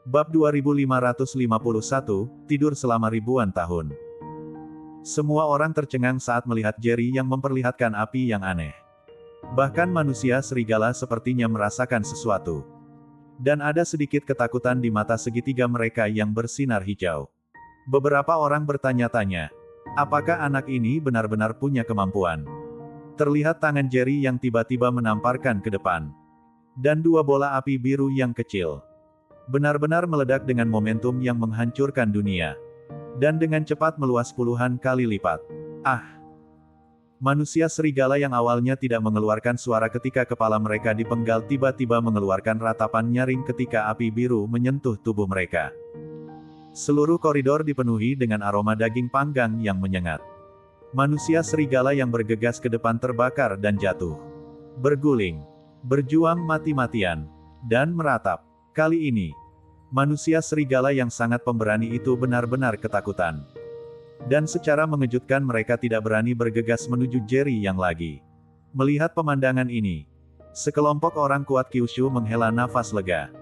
Bab 2551, Tidur selama ribuan tahun. Semua orang tercengang saat melihat Jerry yang memperlihatkan api yang aneh. Bahkan manusia serigala sepertinya merasakan sesuatu. Dan ada sedikit ketakutan di mata segitiga mereka yang bersinar hijau. Beberapa orang bertanya-tanya, apakah anak ini benar-benar punya kemampuan? Terlihat tangan Jerry yang tiba-tiba menamparkan ke depan. Dan dua bola api biru yang kecil benar-benar meledak dengan momentum yang menghancurkan dunia. Dan dengan cepat meluas puluhan kali lipat. Ah! Manusia serigala yang awalnya tidak mengeluarkan suara ketika kepala mereka dipenggal tiba-tiba mengeluarkan ratapan nyaring ketika api biru menyentuh tubuh mereka. Seluruh koridor dipenuhi dengan aroma daging panggang yang menyengat. Manusia serigala yang bergegas ke depan terbakar dan jatuh. Berguling. Berjuang mati-matian. Dan meratap. Kali ini, manusia serigala yang sangat pemberani itu benar-benar ketakutan. Dan secara mengejutkan mereka tidak berani bergegas menuju Jerry yang lagi. Melihat pemandangan ini, sekelompok orang kuat Kyushu menghela nafas lega.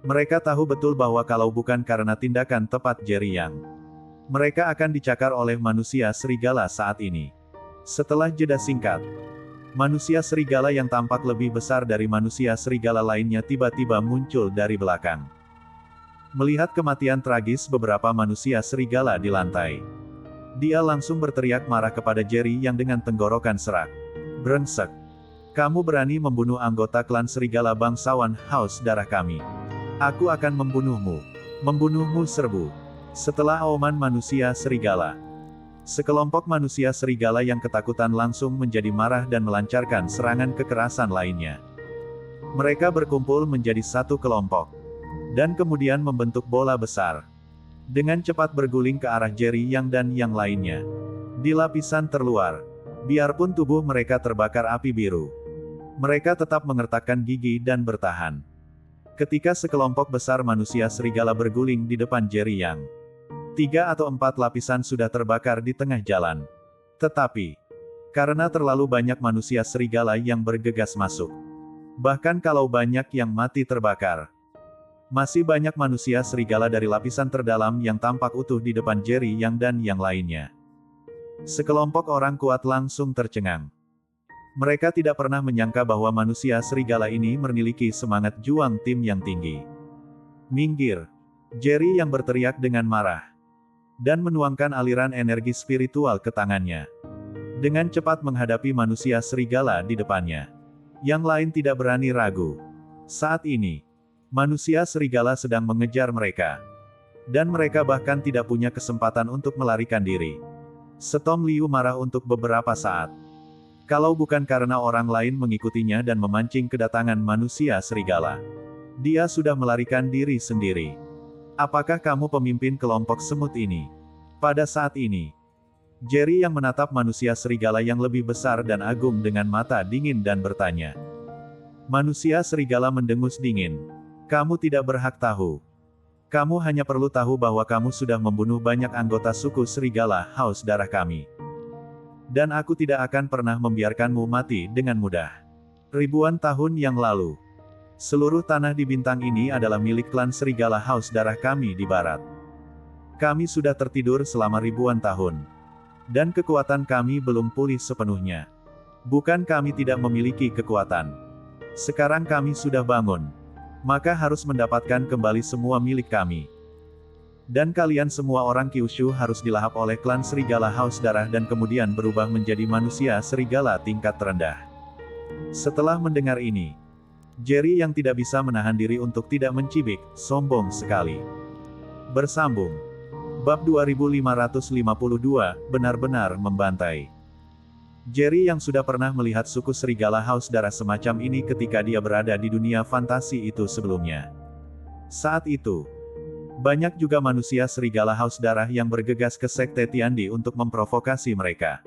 Mereka tahu betul bahwa kalau bukan karena tindakan tepat Jerry yang, mereka akan dicakar oleh manusia serigala saat ini. Setelah jeda singkat, manusia serigala yang tampak lebih besar dari manusia serigala lainnya tiba-tiba muncul dari belakang. Melihat kematian tragis beberapa manusia serigala di lantai, dia langsung berteriak marah kepada Jerry yang dengan tenggorokan serak. Brengsek! Kamu berani membunuh anggota klan serigala bangsawan Haus Darah kami. Aku akan membunuhmu. Membunuhmu serbu. Setelah auman manusia serigala, sekelompok manusia serigala yang ketakutan langsung menjadi marah dan melancarkan serangan kekerasan lainnya. Mereka berkumpul menjadi satu kelompok. Dan kemudian membentuk bola besar. Dengan cepat berguling ke arah Jerry yang dan yang lainnya. Di lapisan terluar. Biarpun tubuh mereka terbakar api biru, mereka tetap mengertakkan gigi dan bertahan. Ketika sekelompok besar manusia serigala berguling di depan Jerry yang 3 atau 4 lapisan sudah terbakar di tengah jalan. Tetapi, karena terlalu banyak manusia serigala yang bergegas masuk, bahkan kalau banyak yang mati terbakar, masih banyak manusia serigala dari lapisan terdalam yang tampak utuh di depan Jerry yang dan yang lainnya. Sekelompok orang kuat langsung tercengang. Mereka tidak pernah menyangka bahwa manusia serigala ini memiliki semangat juang tim yang tinggi. Minggir! Jerry yang berteriak dengan marah. Dan menuangkan aliran energi spiritual ke tangannya. Dengan cepat menghadapi manusia serigala di depannya. Yang lain tidak berani ragu. Saat ini, manusia serigala sedang mengejar mereka. Dan mereka bahkan tidak punya kesempatan untuk melarikan diri. Setom Liu marah untuk beberapa saat. Kalau bukan karena orang lain mengikutinya dan memancing kedatangan manusia serigala, dia sudah melarikan diri sendiri. Apakah kamu pemimpin kelompok semut ini? Pada saat ini, Jerry yang menatap manusia serigala yang lebih besar dan agung dengan mata dingin dan bertanya. Manusia serigala mendengus dingin. Kamu tidak berhak tahu. Kamu hanya perlu tahu bahwa kamu sudah membunuh banyak anggota suku serigala Haus Darah kami. Dan aku tidak akan pernah membiarkanmu mati dengan mudah. Ribuan tahun yang lalu, seluruh tanah di bintang ini adalah milik klan serigala Haus Darah kami di barat. Kami sudah tertidur selama ribuan tahun. Dan kekuatan kami belum pulih sepenuhnya. Bukan kami tidak memiliki kekuatan. Sekarang kami sudah bangun. Maka harus mendapatkan kembali semua milik kami. Dan kalian semua orang Kyushu harus dilahap oleh klan serigala Haus Darah dan kemudian berubah menjadi manusia serigala tingkat terendah. Setelah mendengar ini, Jerry yang tidak bisa menahan diri untuk tidak mencibik, sombong sekali. Bersambung. Bab 2552, benar-benar membantai. Jerry yang sudah pernah melihat suku serigala Haus Darah semacam ini ketika dia berada di dunia fantasi itu sebelumnya. Saat itu, banyak juga manusia serigala Haus Darah yang bergegas ke Sekte Tiandi untuk memprovokasi mereka.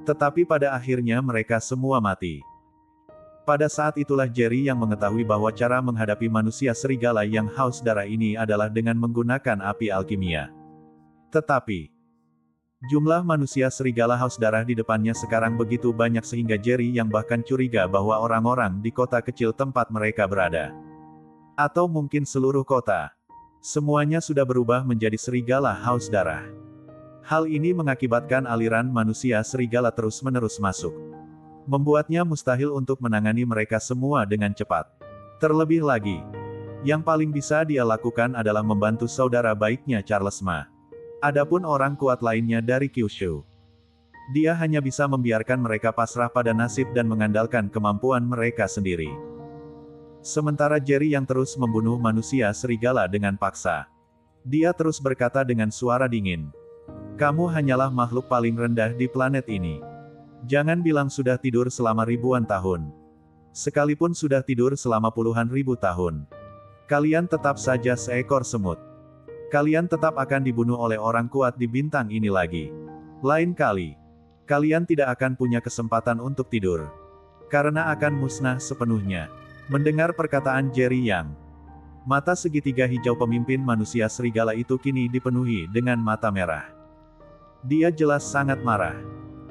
Tetapi pada akhirnya mereka semua mati. Pada saat itulah Jerry yang mengetahui bahwa cara menghadapi manusia serigala yang haus darah ini adalah dengan menggunakan api alkimia. Tetapi, jumlah manusia serigala haus darah di depannya sekarang begitu banyak sehingga Jerry yang bahkan curiga bahwa orang-orang di kota kecil tempat mereka berada, atau mungkin seluruh kota, Semuanya sudah berubah menjadi serigala haus darah. Hal ini mengakibatkan aliran manusia serigala terus-menerus masuk. Membuatnya mustahil untuk menangani mereka semua dengan cepat. Terlebih lagi, yang paling bisa dia lakukan adalah membantu saudara baiknya Charles Ma. Adapun orang kuat lainnya dari Kyushu, dia hanya bisa membiarkan mereka pasrah pada nasib dan mengandalkan kemampuan mereka sendiri. Sementara Jerry yang terus membunuh manusia serigala dengan paksa. Dia terus berkata dengan suara dingin. Kamu hanyalah makhluk paling rendah di planet ini. Jangan bilang sudah tidur selama ribuan tahun. Sekalipun sudah tidur selama puluhan ribu tahun, kalian tetap saja seekor semut. Kalian tetap akan dibunuh oleh orang kuat di bintang ini lagi. Lain kali, kalian tidak akan punya kesempatan untuk tidur. Karena akan musnah sepenuhnya. Mendengar perkataan Jerry Yang, mata segitiga hijau pemimpin manusia serigala itu kini dipenuhi dengan mata merah. Dia jelas sangat marah.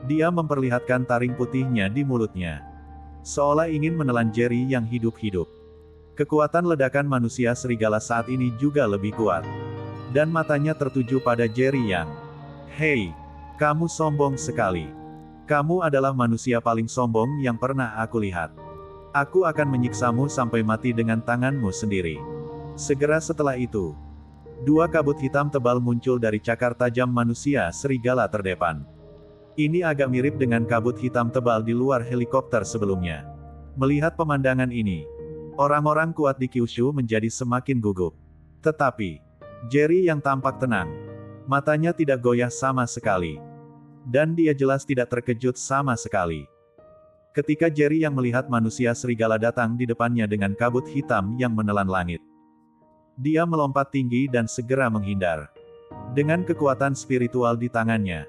Dia memperlihatkan taring putihnya di mulutnya, seolah ingin menelan Jerry yang hidup-hidup. Kekuatan ledakan manusia serigala saat ini juga lebih kuat. Dan matanya tertuju pada Jerry Yang. Hei, kamu sombong sekali. Kamu adalah manusia paling sombong yang pernah aku lihat. Aku akan menyiksamu sampai mati dengan tanganmu sendiri. Segera setelah itu, dua kabut hitam tebal muncul dari cakar tajam manusia serigala terdepan. Ini agak mirip dengan kabut hitam tebal di luar helikopter sebelumnya. Melihat pemandangan ini, orang-orang kuat di Kyushu menjadi semakin gugup. Tetapi, Jerry yang tampak tenang, matanya tidak goyah sama sekali. Dan dia jelas tidak terkejut sama sekali. Ketika Jerry yang melihat manusia serigala datang di depannya dengan kabut hitam yang menelan langit, dia melompat tinggi dan segera menghindar. Dengan kekuatan spiritual di tangannya,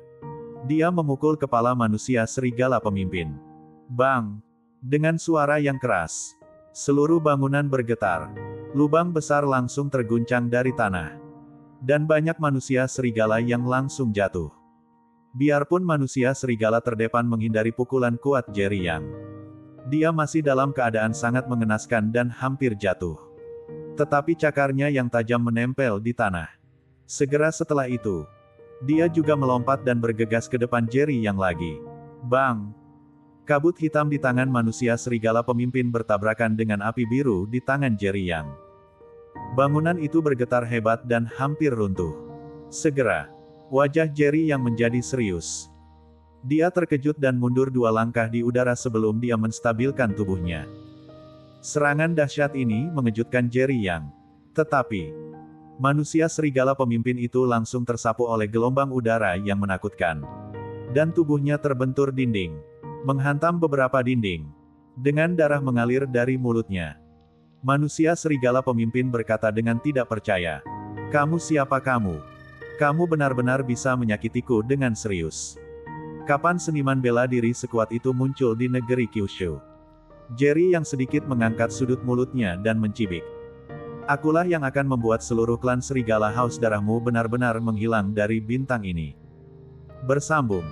dia memukul kepala manusia serigala pemimpin. Bang! Dengan suara yang keras, seluruh bangunan bergetar. Lubang besar langsung terguncang dari tanah. Dan banyak manusia serigala yang langsung jatuh. Biarpun manusia serigala terdepan menghindari pukulan kuat Jerry Yang, dia masih dalam keadaan sangat mengenaskan dan hampir jatuh. Tetapi cakarnya yang tajam menempel di tanah. Segera setelah itu, dia juga melompat dan bergegas ke depan Jerry Yang lagi. Bang! Kabut hitam di tangan manusia serigala pemimpin bertabrakan dengan api biru di tangan Jerry Yang. Bangunan itu bergetar hebat dan hampir runtuh. Segera, wajah Jerry yang menjadi serius. Dia terkejut dan mundur dua langkah di udara sebelum dia menstabilkan tubuhnya. Serangan dahsyat ini mengejutkan Jerry Yang. Tetapi, manusia serigala pemimpin itu langsung tersapu oleh gelombang udara yang menakutkan. Dan tubuhnya terbentur dinding, menghantam beberapa dinding. Dengan darah mengalir dari mulutnya, manusia serigala pemimpin berkata dengan tidak percaya. Kamu siapa kamu? Kamu benar-benar bisa menyakitiku dengan serius. Kapan seniman bela diri sekuat itu muncul di negeri Kyushu? Jerry yang sedikit mengangkat sudut mulutnya dan mencibik. Akulah yang akan membuat seluruh klan serigala haus darahmu benar-benar menghilang dari bintang ini. Bersambung.